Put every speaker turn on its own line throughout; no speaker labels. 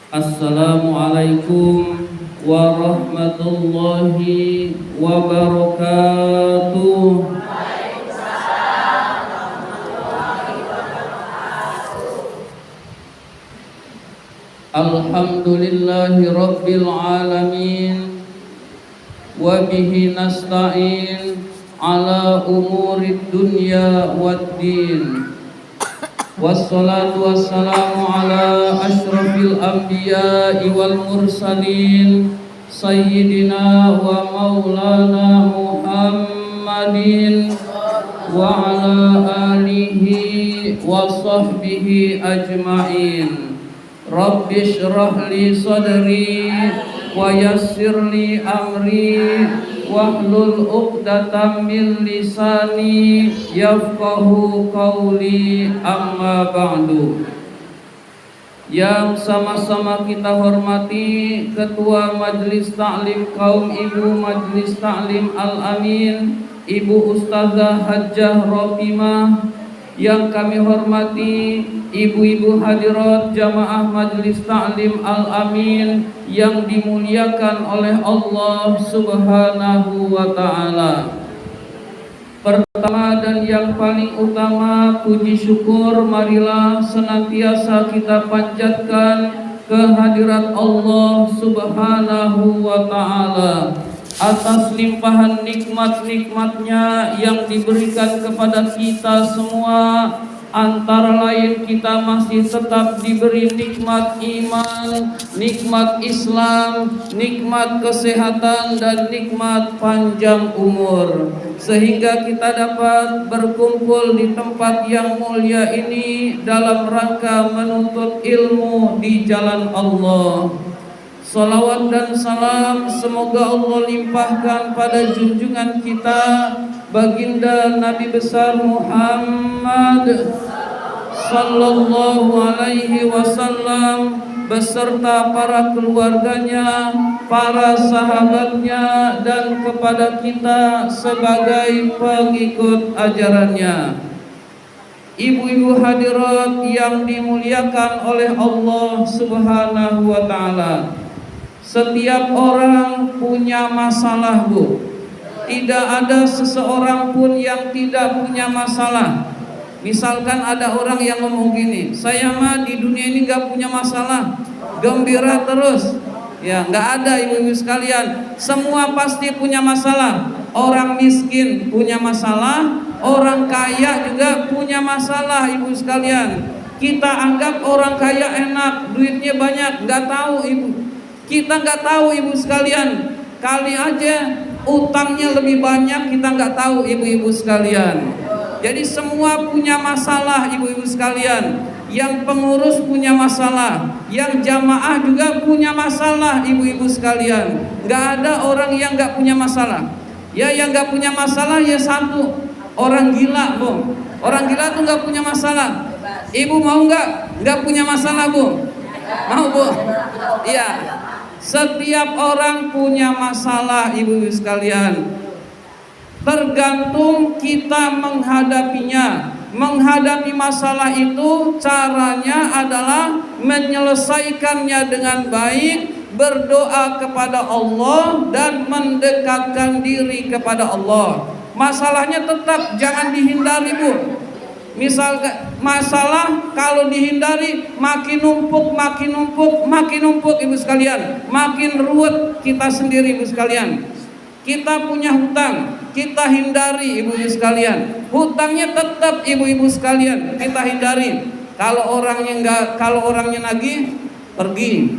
Assalamualaikum warahmatullahi wabarakatuh. Alhamdulillahi rabbil alamin, wa bihi nasta'in ala umurid dunya waddin. Wassalatu wassalamu ala ashrafil anbiya'i wal mursalin sayyidina wa maulana Muhammadin wa ala alihi wa sahbihi ajma'in. Rabbi shrah li sadri wa yassir li amri wahlul 'uqdatam min lisani yafqahu qawli, amma ba'du. Yang sama-sama kita hormati Ketua Majelis Ta'lim Kaum Ibu Majelis Ta'lim Al-Amin, Ibu Ustazah Hajjah Ropimah. Yang kami hormati ibu-ibu hadirat jamaah Majelis Ta'lim Al-Amin yang dimuliakan oleh Allah Subhanahu wa ta'ala. Pertama dan yang paling utama, puji syukur marilah senantiasa kita panjatkan kehadirat Allah Subhanahu wa ta'ala atas limpahan nikmat-nikmatnya yang diberikan kepada kita semua. Antara lain kita masih tetap diberi nikmat iman, nikmat Islam, nikmat kesehatan, dan nikmat panjang umur, sehingga kita dapat berkumpul di tempat yang mulia ini dalam rangka menuntut ilmu di jalan Allah. Salawat dan salam semoga Allah limpahkan pada junjungan kita baginda Nabi besar Muhammad sallallahu alaihi wasallam beserta para keluarganya, para sahabatnya, dan kepada kita sebagai pengikut ajarannya. Ibu-ibu hadirat yang dimuliakan oleh Allah Subhanahu wa ta'ala, setiap orang punya masalah, Bu. Tidak ada seseorang pun yang tidak punya masalah. Misalkan ada orang yang ngomong gini, saya mah di dunia ini gak punya masalah, gembira terus. Ya, gak ada ibu-ibu sekalian. Semua pasti punya masalah. Orang miskin punya masalah, orang kaya juga punya masalah, ibu sekalian. Kita anggap orang kaya enak, duitnya banyak, gak tahu ibu. Kita nggak tahu ibu sekalian, kali aja utangnya lebih banyak, kita nggak tahu ibu-ibu sekalian. Jadi semua punya masalah ibu-ibu sekalian. Yang pengurus punya masalah, yang jamaah juga punya masalah ibu-ibu sekalian. Nggak ada orang yang nggak punya masalah. Ya, yang nggak punya masalah ya satu, orang gila, Bu. Orang gila tuh nggak punya masalah. Ibu mau nggak punya masalah, Bu? Mau, Bu? Iya. Setiap orang punya masalah ibu-ibu sekalian. Tergantung kita menghadapinya. Menghadapi masalah itu caranya adalah menyelesaikannya dengan baik, berdoa kepada Allah, dan mendekatkan diri kepada Allah. Masalahnya tetap jangan dihindari, Bu. Misalkan masalah kalau dihindari makin numpuk ibu sekalian, makin ruwet kita sendiri ibu sekalian. Kita punya hutang, kita hindari ibu sekalian. Hutangnya tetap ibu sekalian kita hindari. Kalau orangnya nagih pergi.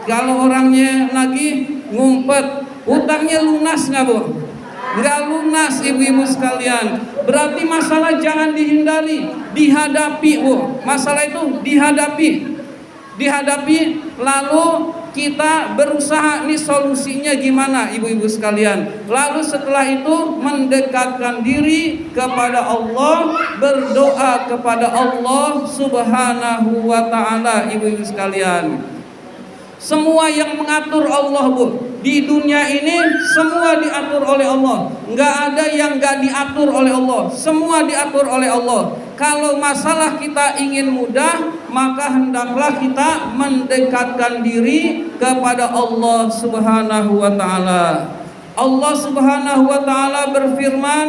Kalau orangnya nagih ngumpet. Hutangnya lunas nggak, Bu? Nggak lunas ibu-ibu sekalian. Berarti masalah jangan dihindari, dihadapi, Bu. Masalah itu dihadapi lalu kita berusaha nih solusinya gimana ibu-ibu sekalian. Lalu setelah itu mendekatkan diri kepada Allah, berdoa kepada Allah Subhanahu wa ta'ala ibu-ibu sekalian. Semua yang mengatur Allah, Bu. Di dunia ini semua diatur oleh Allah. Nggak ada yang nggak diatur oleh Allah. Semua diatur oleh Allah. Kalau masalah kita ingin mudah, maka hendaklah kita mendekatkan diri kepada Allah Subhanahu wa taala. Allah Subhanahu wa taala berfirman,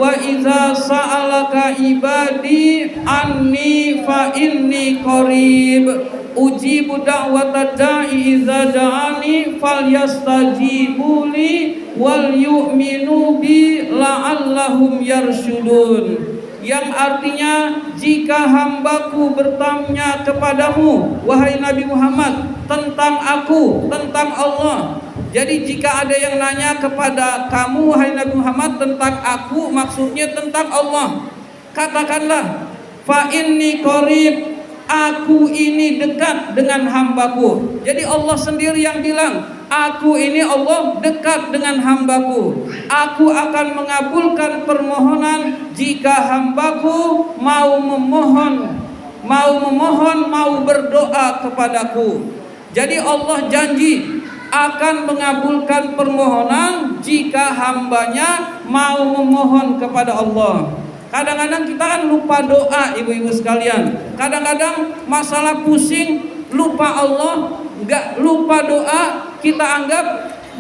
"Wa idza sa'alaka ibadi anni fa inni qarib." Ujibu da'wata da'i idza da'ani falyastajibu li wal yu'minu bi la'allahum yarsyudun. Yang artinya, jika hambaku bertanya kepadamu wahai Nabi Muhammad tentang aku, tentang Allah. Jadi jika ada yang nanya kepada kamu wahai Nabi Muhammad tentang aku, maksudnya tentang Allah, katakanlah fa inni qarib, aku ini dekat dengan hambaku. Jadi Allah sendiri yang bilang, aku ini Allah dekat dengan hambaku. Aku akan mengabulkan permohonan jika hambaku mau memohon, mau berdoa kepadaku. Jadi Allah janji akan mengabulkan permohonan jika hambanya mau memohon kepada Allah. Kadang-kadang kita kan lupa doa, ibu-ibu sekalian. Kadang-kadang masalah pusing, lupa Allah, nggak lupa doa. Kita anggap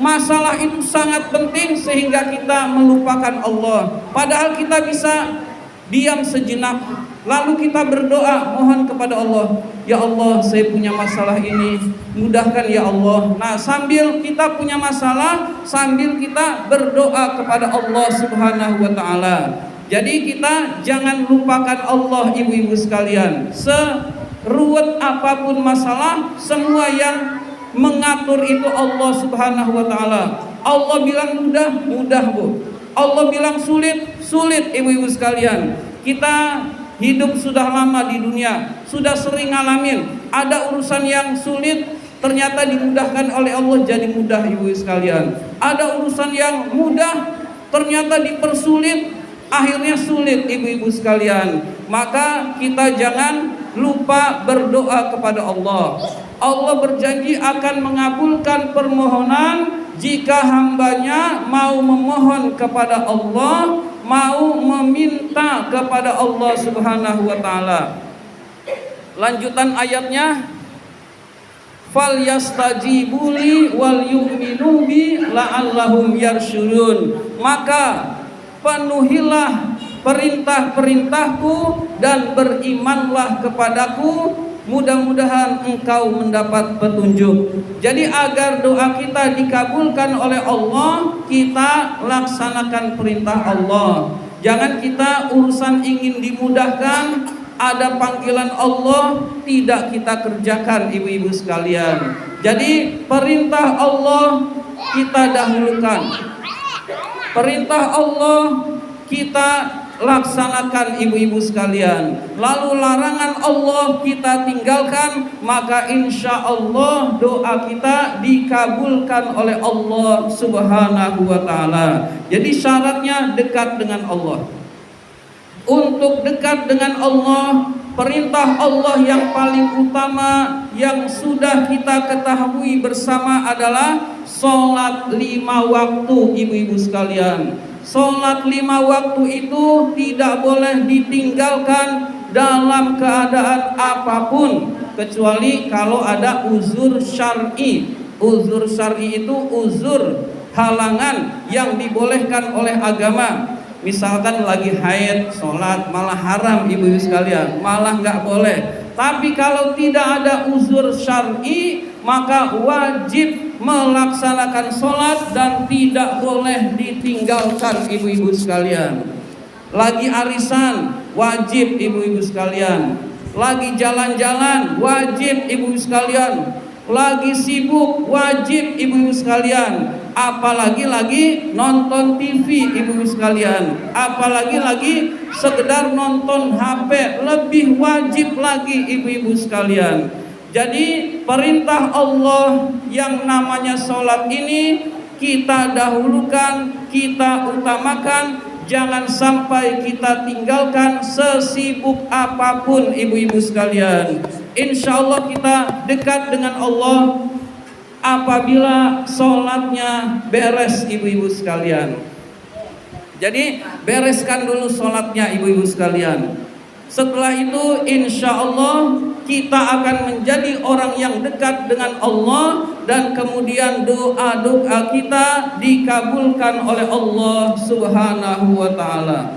masalah itu sangat penting sehingga kita melupakan Allah. Padahal kita bisa diam sejenak, lalu kita berdoa, mohon kepada Allah, ya Allah, saya punya masalah ini, mudahkan ya Allah. Nah, sambil kita punya masalah, sambil kita berdoa kepada Allah Subhanahu wa taala. Jadi kita jangan lupakan Allah, ibu-ibu sekalian. Seruwet apapun masalah, semua yang mengatur itu Allah Subhanahu wa taala. Allah bilang mudah, mudah Bu. Allah bilang sulit, sulit ibu-ibu sekalian. Kita hidup sudah lama di dunia, sudah sering ngalamin ada urusan yang sulit, ternyata dimudahkan oleh Allah jadi mudah ibu-ibu sekalian. Ada urusan yang mudah, ternyata dipersulit, akhirnya sulit ibu-ibu sekalian. Maka kita jangan lupa berdoa kepada Allah. Allah berjanji akan mengabulkan permohonan jika hambanya mau memohon kepada Allah, mau meminta kepada Allah Subhanahu wa taala. Lanjutan ayatnya, falyastajibu li wal yu'minu bi la'allahum yarsyudun. Maka penuhilah perintah-perintahku dan berimanlah kepadaku, mudah-mudahan engkau mendapat petunjuk. Jadi agar doa kita dikabulkan oleh Allah, kita laksanakan perintah Allah. Jangan kita urusan ingin dimudahkan, ada panggilan Allah tidak kita kerjakan ibu-ibu sekalian. Jadi perintah Allah kita dahulukan, perintah Allah kita laksanakan ibu-ibu sekalian. Lalu larangan Allah kita tinggalkan, maka insya Allah doa kita dikabulkan oleh Allah Subhanahu wa taala. Jadi syaratnya dekat dengan Allah. Untuk dekat dengan Allah, perintah Allah yang paling utama yang sudah kita ketahui bersama adalah sholat 5 waktu ibu-ibu sekalian. Sholat 5 waktu itu tidak boleh ditinggalkan dalam keadaan apapun, kecuali kalau ada uzur syar'i. Uzur syar'i itu uzur halangan yang dibolehkan oleh agama. Misalkan lagi haid, sholat malah haram ibu-ibu sekalian, malah nggak boleh. Tapi kalau tidak ada uzur syar'i, maka wajib melaksanakan sholat dan tidak boleh ditinggalkan ibu-ibu sekalian. Lagi arisan, wajib ibu-ibu sekalian. Lagi jalan-jalan, wajib ibu-ibu sekalian. Lagi sibuk, wajib ibu-ibu sekalian. Apalagi lagi nonton TV ibu-ibu sekalian, apalagi lagi sekedar nonton HP, lebih wajib lagi ibu-ibu sekalian. Jadi perintah Allah yang namanya sholat ini kita dahulukan, kita utamakan, jangan sampai kita tinggalkan sesibuk apapun ibu-ibu sekalian. Insya Allah kita dekat dengan Allah, apabila sholatnya beres, ibu-ibu sekalian. Jadi bereskan dulu sholatnya, ibu-ibu sekalian. Setelah itu insya Allah kita akan menjadi orang yang dekat dengan Allah, dan kemudian doa-doa kita dikabulkan oleh Allah Subhanahu wa ta'ala.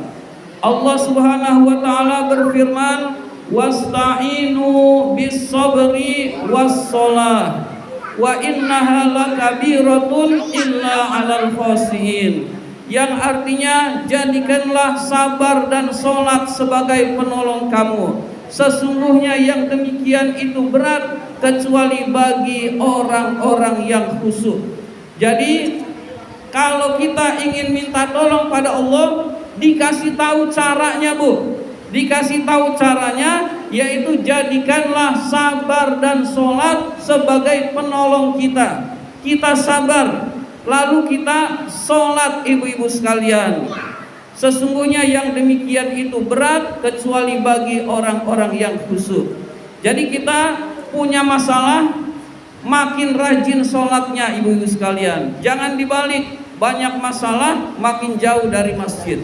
Allah Subhanahu wa ta'ala berfirman, wasta'inu bis sabri was shalah wa innaha lakabiratun illa 'alal khashiyin, yang artinya jadikanlah sabar dan sholat sebagai penolong kamu, sesungguhnya yang demikian itu berat kecuali bagi orang-orang yang khusyuk. Jadi kalau kita ingin minta tolong pada Allah, dikasih tahu caranya, Bu. Dikasih tahu caranya, yaitu jadikanlah sabar dan sholat sebagai penolong kita. Kita sabar, lalu kita sholat, ibu-ibu sekalian. Sesungguhnya yang demikian itu berat kecuali bagi orang-orang yang khusyuk. Jadi kita punya masalah, makin rajin sholatnya, ibu-ibu sekalian. Jangan dibalik, banyak masalah makin jauh dari masjid.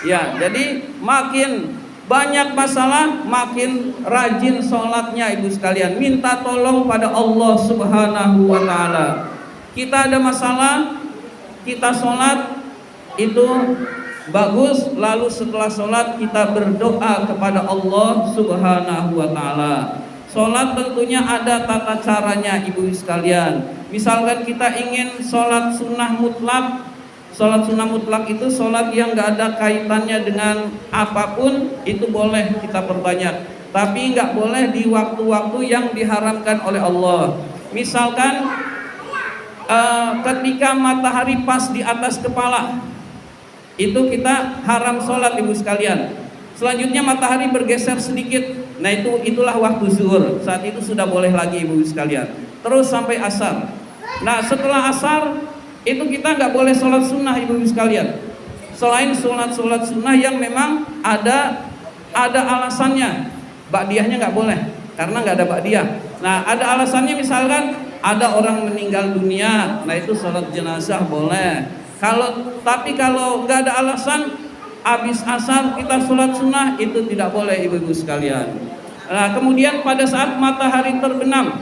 Ya, jadi makin banyak masalah, makin rajin sholatnya, ibu sekalian. Minta tolong pada Allah Subhanahu wa ta'ala. Kita ada masalah, kita sholat itu bagus, lalu setelah sholat kita berdoa kepada Allah Subhanahu wa ta'ala. Sholat tentunya ada tata caranya, ibu sekalian. Misalkan kita ingin sholat sunnah mutlak. Sholat sunnah mutlak itu sholat yang gak ada kaitannya dengan apapun, itu boleh kita perbanyak. Tapi gak boleh di waktu-waktu yang diharamkan oleh Allah. Misalkan ketika matahari pas di atas kepala, itu kita haram sholat, ibu sekalian. Selanjutnya matahari bergeser sedikit, nah itulah waktu zuhur. Saat itu sudah boleh lagi, ibu sekalian. Terus sampai asar. Nah setelah asar itu kita nggak boleh sholat sunnah, ibu sekalian. Selain sholat sunnah yang memang ada alasannya, ba'diyahnya nggak boleh karena nggak ada ba'diyah. Nah ada alasannya, misalkan ada orang meninggal dunia, nah itu sholat jenazah boleh. Tapi kalau nggak ada alasan, habis asar kita sholat sunnah, itu tidak boleh, ibu sekalian. Nah kemudian pada saat matahari terbenam,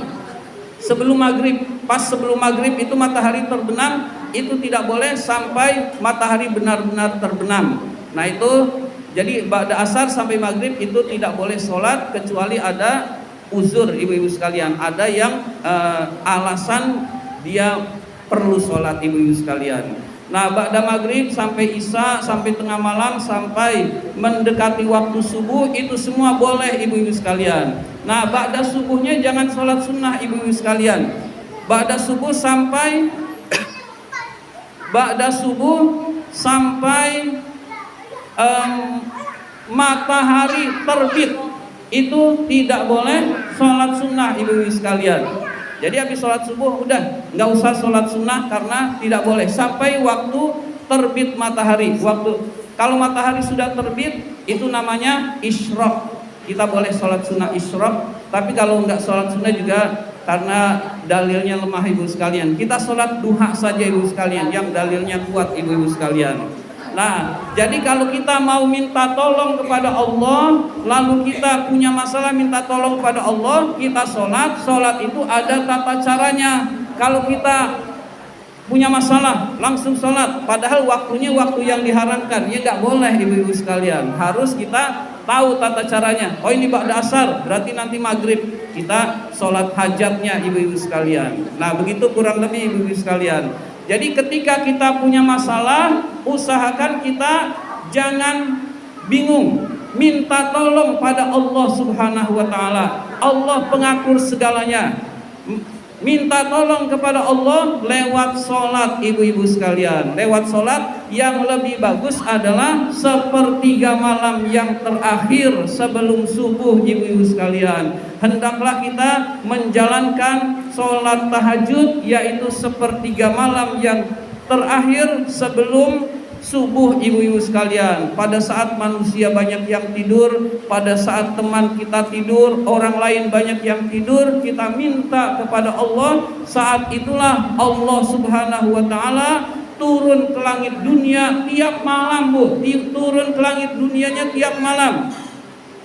sebelum maghrib, pas sebelum maghrib itu matahari terbenam, itu tidak boleh sampai matahari benar-benar terbenam. Nah itu jadi pada asar sampai maghrib itu tidak boleh sholat kecuali ada uzur, ibu-ibu sekalian. Ada yang alasan dia perlu sholat, ibu-ibu sekalian. Nah ba'da maghrib sampai isya, sampai tengah malam, sampai mendekati waktu subuh, itu semua boleh, ibu-ibu sekalian. Nah ba'da subuhnya jangan sholat sunnah, ibu-ibu sekalian. Ba'da subuh sampai matahari terbit, itu tidak boleh sholat sunnah, ibu-ibu sekalian. Jadi habis sholat subuh udah nggak usah sholat sunnah karena tidak boleh sampai waktu terbit matahari. Kalau matahari sudah terbit itu namanya isyraq. Kita boleh sholat sunnah isyraq. Tapi kalau nggak sholat sunnah juga karena dalilnya lemah, ibu sekalian, kita sholat duha saja, ibu sekalian, yang dalilnya kuat, ibu sekalian. Nah, jadi kalau kita mau minta tolong kepada Allah, lalu kita punya masalah minta tolong kepada Allah, kita sholat itu ada tata caranya. Kalau kita punya masalah langsung sholat, padahal waktunya waktu yang diharamkan, ya nggak boleh, ibu-ibu sekalian. Harus kita tahu tata caranya. Oh ini ba'da asar, berarti nanti maghrib kita sholat hajatnya, ibu-ibu sekalian. Nah begitu kurang lebih, ibu-ibu sekalian. Jadi ketika kita punya masalah, usahakan kita jangan bingung, minta tolong pada Allah Subhanahu wa ta'ala. Allah pengatur segalanya. Minta tolong kepada Allah lewat sholat, ibu-ibu sekalian. Lewat sholat yang lebih bagus adalah sepertiga malam yang terakhir sebelum subuh, ibu-ibu sekalian. Hendaklah kita menjalankan sholat tahajud, yaitu sepertiga malam yang terakhir sebelum subuh ibu-ibu sekalian, pada saat manusia banyak yang tidur, pada saat teman kita tidur, orang lain banyak yang tidur, kita minta kepada Allah. Saat itulah Allah Subhanahu wa taala turun ke langit dunia tiap malam, Bu. Turun ke langit dunianya tiap malam.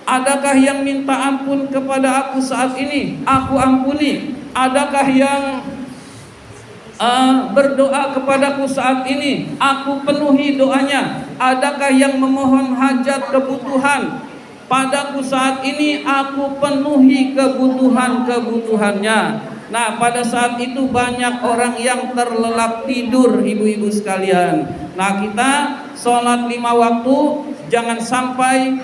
Adakah yang minta ampun kepada aku saat ini? Aku ampuni. Adakah yang berdoa kepadaku saat ini? Aku penuhi doanya. Adakah yang memohon hajat kebutuhan padaku saat ini? Aku penuhi kebutuhannya. Nah, pada saat itu banyak orang yang terlelap tidur, ibu-ibu sekalian. Nah, kita sholat 5 waktu jangan sampai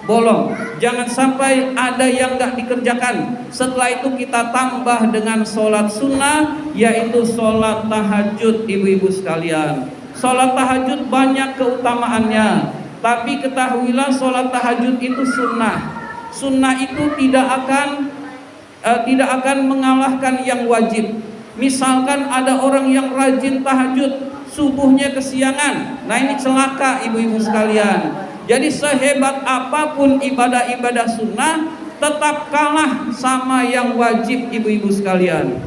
bolong, jangan sampai ada yang gak dikerjakan. Setelah itu kita tambah dengan sholat sunnah, yaitu sholat tahajud, ibu-ibu sekalian. Sholat tahajud banyak keutamaannya, tapi ketahuilah sholat tahajud itu sunnah. Sunnah itu tidak akan mengalahkan yang wajib. Misalkan ada orang yang rajin tahajud, subuhnya kesiangan, nah ini celaka, ibu-ibu sekalian. Jadi sehebat apapun ibadah-ibadah sunnah, tetap kalah sama yang wajib, ibu-ibu sekalian.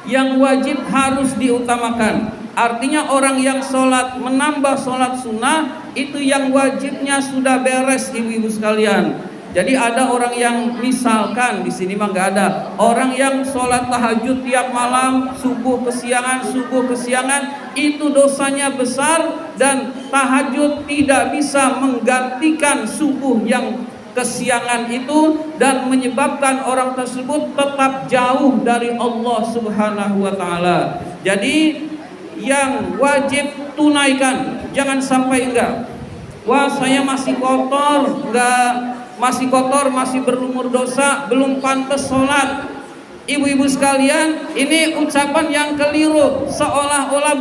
Yang wajib harus diutamakan. Artinya orang yang sholat menambah sholat sunnah, itu yang wajibnya sudah beres, ibu-ibu sekalian. Jadi ada orang yang misalkan di sini mah nggak ada orang yang sholat tahajud tiap malam, subuh kesiangan, itu dosanya besar dan tahajud tidak bisa menggantikan subuh yang kesiangan itu dan menyebabkan orang tersebut tetap jauh dari Allah Subhanahu wa taala. Jadi yang wajib tunaikan, jangan sampai enggak. Wah, saya masih kotor, masih berlumur dosa, belum pantas sholat. Ibu-ibu sekalian, ini ucapan yang keliru, seolah-olah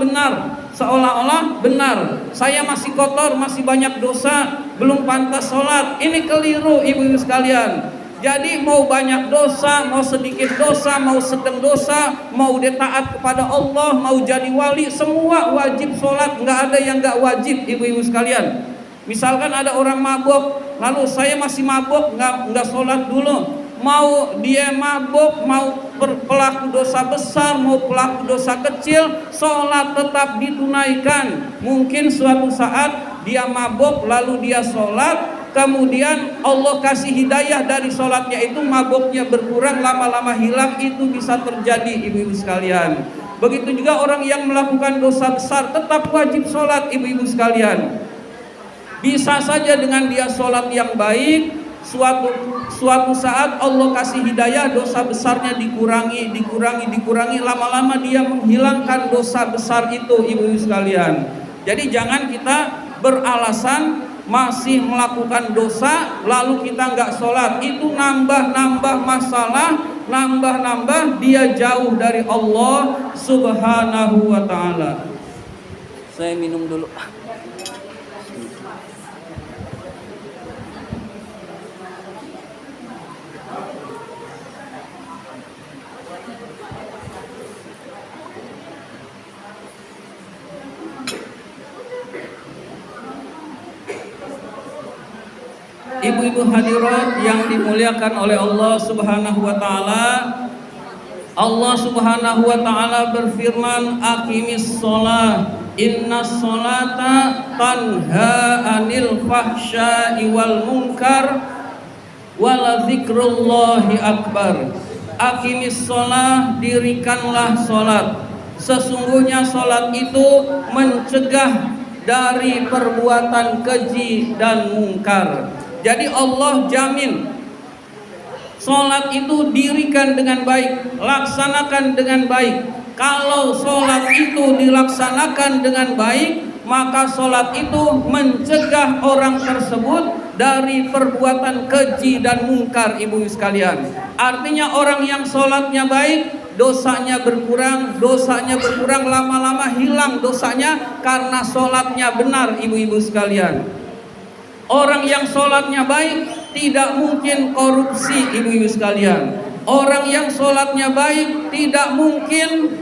benar. Saya masih kotor, masih banyak dosa, belum pantas sholat. Ini keliru, ibu-ibu sekalian. Jadi mau banyak dosa, mau sedikit dosa, mau sedang dosa, mau dia taat kepada Allah, mau jadi wali, semua wajib sholat. Nggak ada yang nggak wajib, ibu-ibu sekalian. Misalkan ada orang mabuk, lalu saya masih mabuk, nggak sholat dulu. Mau dia mabuk, mau pelaku dosa besar, mau pelaku dosa kecil, sholat tetap ditunaikan. Mungkin suatu saat dia mabuk, lalu dia sholat, kemudian Allah kasih hidayah dari sholatnya itu, mabuknya berkurang, lama-lama hilang, itu bisa terjadi, ibu-ibu sekalian. Begitu juga orang yang melakukan dosa besar, tetap wajib sholat, ibu-ibu sekalian. Bisa saja dengan dia sholat yang baik, suatu saat Allah kasih hidayah, dosa besarnya dikurangi, lama-lama dia menghilangkan dosa besar itu, ibu-ibu sekalian. Jadi jangan kita beralasan masih melakukan dosa lalu kita nggak sholat, itu nambah masalah, nambah dia jauh dari Allah Subhanahu wa ta'ala. Saya minum dulu. Ibu-ibu hadirat yang dimuliakan oleh Allah Subhanahu wa taala. Allah Subhanahu wa taala berfirman, "Aqimis shalah, innas sholata tanha 'anil fahsya'i wal munkar wa la dzikrullahi akbar." Aqimis shalah, dirikanlah salat. Sesungguhnya salat itu mencegah dari perbuatan keji dan mungkar. Jadi Allah jamin sholat itu dirikan dengan baik, laksanakan dengan baik. Kalau sholat itu dilaksanakan dengan baik, maka sholat itu mencegah orang tersebut dari perbuatan keji dan mungkar, ibu sekalian. Artinya orang yang sholatnya baik, dosanya berkurang, lama-lama hilang dosanya karena sholatnya benar, ibu-ibu sekalian. Orang yang sholatnya baik tidak mungkin korupsi, ibu-ibu sekalian. Orang yang sholatnya baik tidak mungkin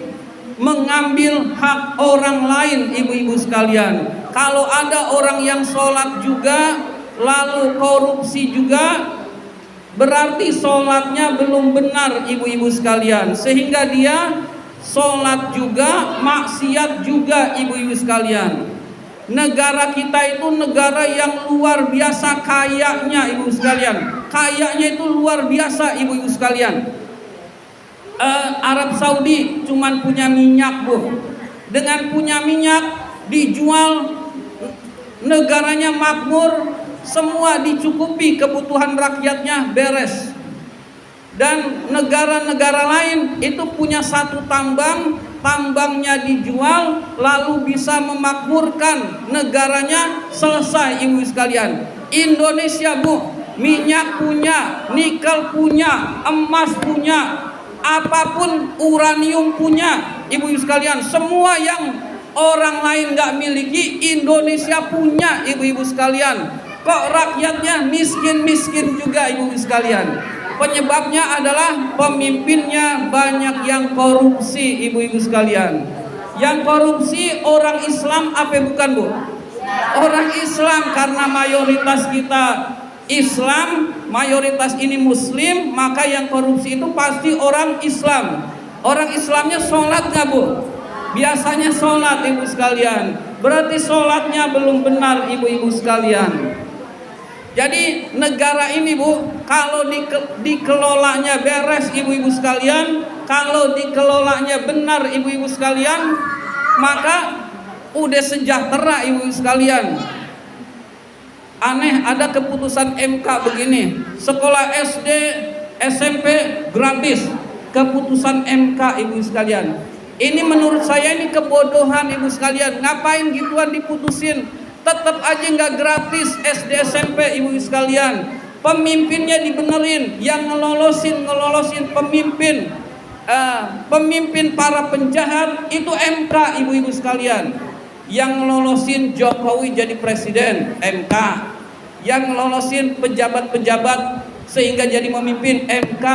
mengambil hak orang lain, ibu-ibu sekalian. Kalau ada orang yang sholat juga lalu korupsi juga, berarti sholatnya belum benar, ibu-ibu sekalian. Sehingga dia sholat juga, maksiat juga, ibu-ibu sekalian. Negara kita itu negara yang luar biasa kayanya, ibu sekalian. Kayanya itu luar biasa, ibu-ibu sekalian. Arab Saudi cuman punya minyak, Bu. Dengan punya minyak dijual, negaranya makmur, semua dicukupi kebutuhan rakyatnya, beres. Dan negara-negara lain itu punya satu tambang, tambangnya dijual lalu bisa memakmurkan negaranya, selesai, ibu sekalian. Indonesia, Bu, minyak punya, nikel punya, emas punya, apapun, uranium punya, ibu sekalian. Semua yang orang lain nggak miliki, Indonesia punya, ibu-ibu sekalian. Kok rakyatnya miskin-miskin juga, ibu sekalian? Penyebabnya adalah pemimpinnya banyak yang korupsi, ibu-ibu sekalian. Yang korupsi orang Islam apa bukan, Bu? Orang Islam, karena mayoritas kita Islam, mayoritas ini Muslim, maka yang korupsi itu pasti orang Islam. Orang Islamnya sholat nggak, Bu? Biasanya sholat, ibu sekalian. Berarti sholatnya belum benar, ibu-ibu sekalian. Jadi negara ini, Bu, kalau dikelolanya beres, ibu-ibu sekalian, kalau dikelolanya benar, ibu-ibu sekalian, maka udah sejahtera, ibu-ibu sekalian. Aneh, ada keputusan MK begini, sekolah SD, SMP gratis. Keputusan MK, ibu sekalian. Ini menurut saya ini kebodohan, ibu sekalian. Ngapain gituan diputusin? Tetap aja nggak gratis SD SMP, ibu sekalian. Pemimpinnya dibenerin, yang ngelolosin pemimpin, pemimpin para penjahat itu MK, ibu-ibu sekalian. Yang ngelolosin Jokowi jadi presiden, MK. Yang ngelolosin pejabat-pejabat sehingga jadi memimpin, MK,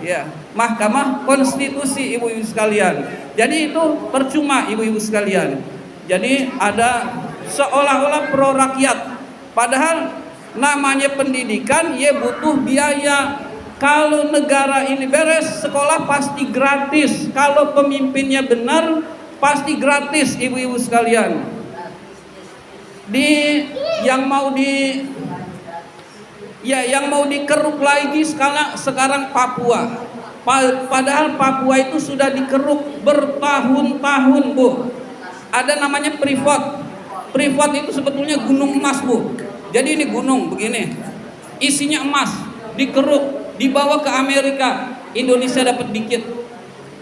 ya, Mahkamah Konstitusi, ibu-ibu sekalian. Jadi itu percuma, ibu-ibu sekalian. Jadi ada seolah-olah pro rakyat, padahal namanya pendidikan ya butuh biaya. Kalau negara ini beres, sekolah pasti gratis. Kalau pemimpinnya benar, pasti gratis, ibu-ibu sekalian. Yang mau dikeruk lagi sekarang Papua. Padahal Papua itu sudah dikeruk bertahun-tahun, Bu. Ada namanya Freeport. Freeport itu sebetulnya gunung emas, Bu. Jadi ini gunung begini, isinya emas, dikeruk, dibawa ke Amerika. Indonesia dapat dikit,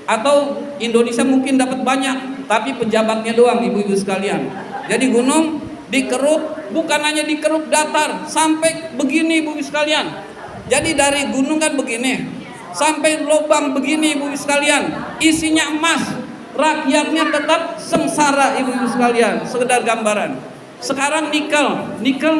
atau Indonesia mungkin dapat banyak, tapi pejabatnya doang, ibu-ibu sekalian. Jadi gunung dikeruk, bukan hanya dikeruk datar, sampai begini, ibu-ibu sekalian. Jadi dari gunung kan begini, sampai lubang begini, ibu-ibu sekalian, isinya emas. Rakyatnya tetap sengsara, ibu-ibu sekalian. Sekedar gambaran. Sekarang nikel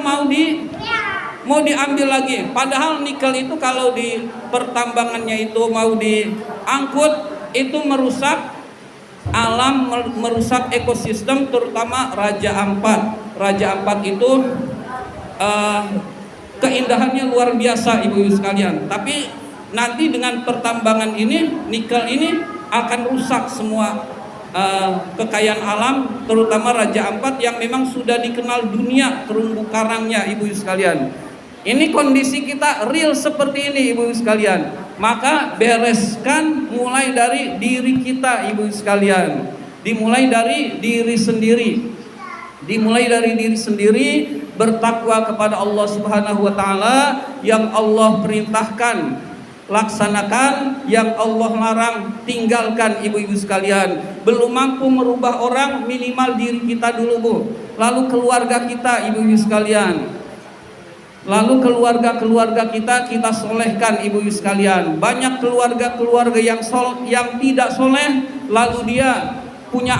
mau diambil lagi. Padahal nikel itu kalau di pertambangannya itu mau diangkut, itu merusak alam, merusak ekosistem, terutama Raja Ampat. Raja Ampat itu keindahannya luar biasa, ibu-ibu sekalian. Tapi nanti dengan pertambangan ini, nikel ini akan rusak semua kekayaan alam, terutama Raja Ampat yang memang sudah dikenal dunia terumbu karangnya, ibu sekalian. Ini kondisi kita real seperti ini, ibu sekalian. Maka bereskan mulai dari diri kita, ibu sekalian. Dimulai dari diri sendiri. Dimulai dari diri sendiri, bertakwa kepada Allah Subhanahu wa taala, yang Allah perintahkan laksanakan, yang Allah larang tinggalkan, ibu-ibu sekalian. Belum mampu merubah orang, minimal diri kita dulu, Bu. Lalu keluarga kita, ibu-ibu sekalian. Lalu keluarga kita solehkan, ibu-ibu sekalian. Banyak keluarga yang tidak soleh, lalu dia punya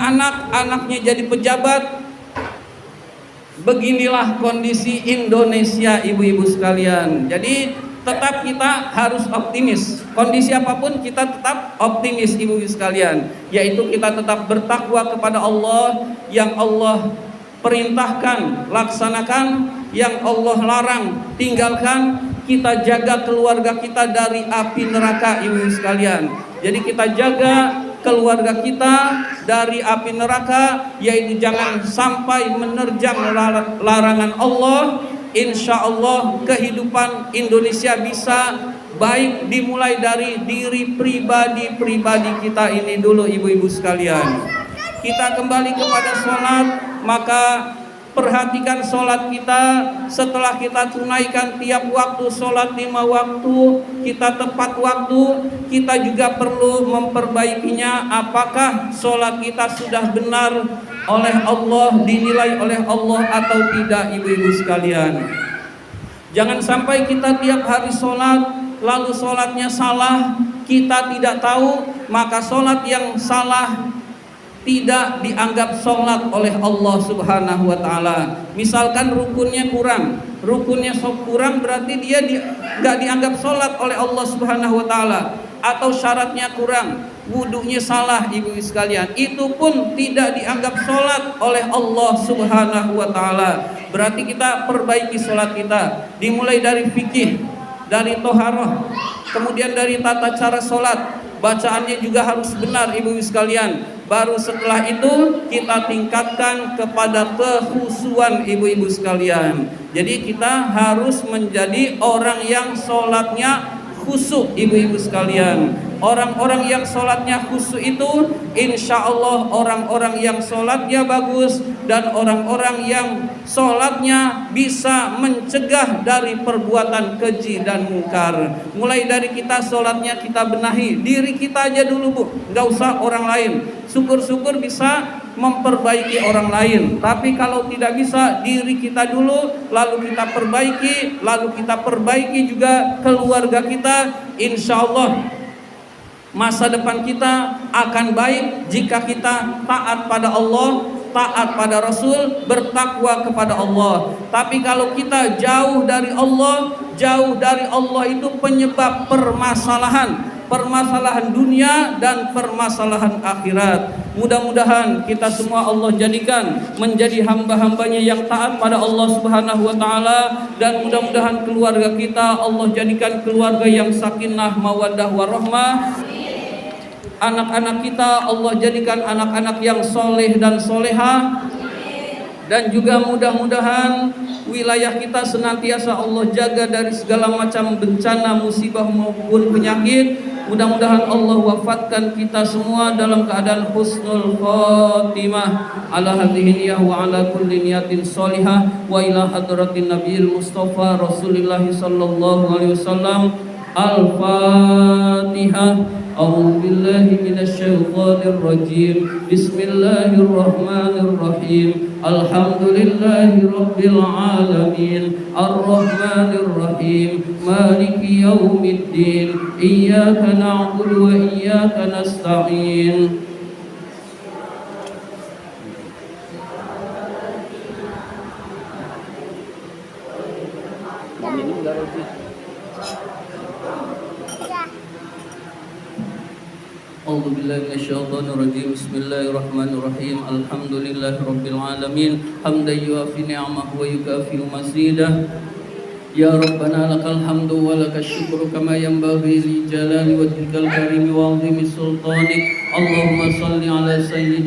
anaknya jadi pejabat. Beginilah kondisi Indonesia, ibu-ibu sekalian. Jadi tetap kita harus optimis. Kondisi apapun kita tetap optimis ibu-ibu sekalian, yaitu kita tetap bertakwa kepada Allah, yang Allah perintahkan laksanakan, yang Allah larang tinggalkan. Kita jaga keluarga kita dari api neraka ibu-ibu sekalian. Jadi kita jaga keluarga kita dari api neraka, yaitu jangan sampai menerjang larangan Allah. Insya Allah kehidupan Indonesia bisa baik dimulai dari diri pribadi kita ini dulu ibu-ibu sekalian. Kita kembali kepada sholat, maka perhatikan sholat kita. Setelah kita tunaikan tiap waktu sholat 5 waktu, kita tepat waktu, kita juga perlu memperbaikinya. Apakah sholat kita sudah benar oleh Allah, dinilai oleh Allah atau tidak ibu-ibu sekalian. Jangan sampai kita tiap hari sholat lalu sholatnya salah, kita tidak tahu, maka sholat yang salah tidak dianggap sholat oleh Allah Subhanahu wa ta'ala. Misalkan rukunnya kurang berarti dia nggak dianggap sholat oleh Allah Subhanahu wa ta'ala. Atau syaratnya kurang, wudunya salah ibu sekalian, itu pun tidak dianggap sholat oleh Allah Subhanahu wa ta'ala. Berarti kita perbaiki sholat kita, dimulai dari fikih, dari toharoh, kemudian dari tata cara sholat, bacaannya juga harus benar ibu sekalian. Baru setelah itu kita tingkatkan kepada kekhusyuan ibu-ibu sekalian. Jadi kita harus menjadi orang yang sholatnya khusyuk ibu-ibu sekalian. Orang-orang yang sholatnya khusyuk itu insya Allah orang-orang yang sholatnya bagus, dan orang-orang yang sholatnya bisa mencegah dari perbuatan keji dan mungkar. Mulai dari kita sholatnya kita benahi diri kita aja dulu bu, nggak usah orang lain. Syukur-syukur bisa memperbaiki orang lain, tapi kalau tidak bisa diri kita dulu, lalu kita perbaiki juga keluarga kita. Insya Allah masa depan kita akan baik jika kita taat pada Allah, taat pada Rasul, bertakwa kepada Allah. Tapi kalau kita jauh dari Allah itu penyebab permasalahan dunia dan permasalahan akhirat. Mudah-mudahan kita semua Allah jadikan menjadi hamba-hambanya yang taat pada Allah Subhanahu wa ta'ala, dan mudah-mudahan keluarga kita Allah jadikan keluarga yang sakinah, mawaddah, warahmah. Anak-anak kita Allah jadikan anak-anak yang soleh dan solehah. Dan juga mudah-mudahan wilayah kita senantiasa Allah jaga dari segala macam bencana, musibah maupun penyakit. Mudah-mudahan Allah wafatkan kita semua dalam keadaan husnul khotimah, ala hadhihi niyah wa ala kulli niyatin sholihah, wa ila hadratin nabiyil mustafa Rasulillah sallallahu alaihi wasallam. Al-Fatihah. A'udzu billahi minasy syaithanir rajim. Bismillahirrahmanirrahim. Alhamdulillahi rabbil alamin. Arrahmanir rahim. Maliki yaumiddin. Iyyaka na'budu wa iyyaka nasta'in. A'udzu billahi minasyaitonir rajim. Bismillahirrahmanirrahim. Alhamdulillahi rabbil alamin. Hamdan yuafi ni'amahu wa yukafi mazidah. Ya Rabbana lakal hamdu wa lakash syukru kama yanbaghi li jalali wajhikal karim wa 'azimi sultanik. Allahumma shalli ala sayyidina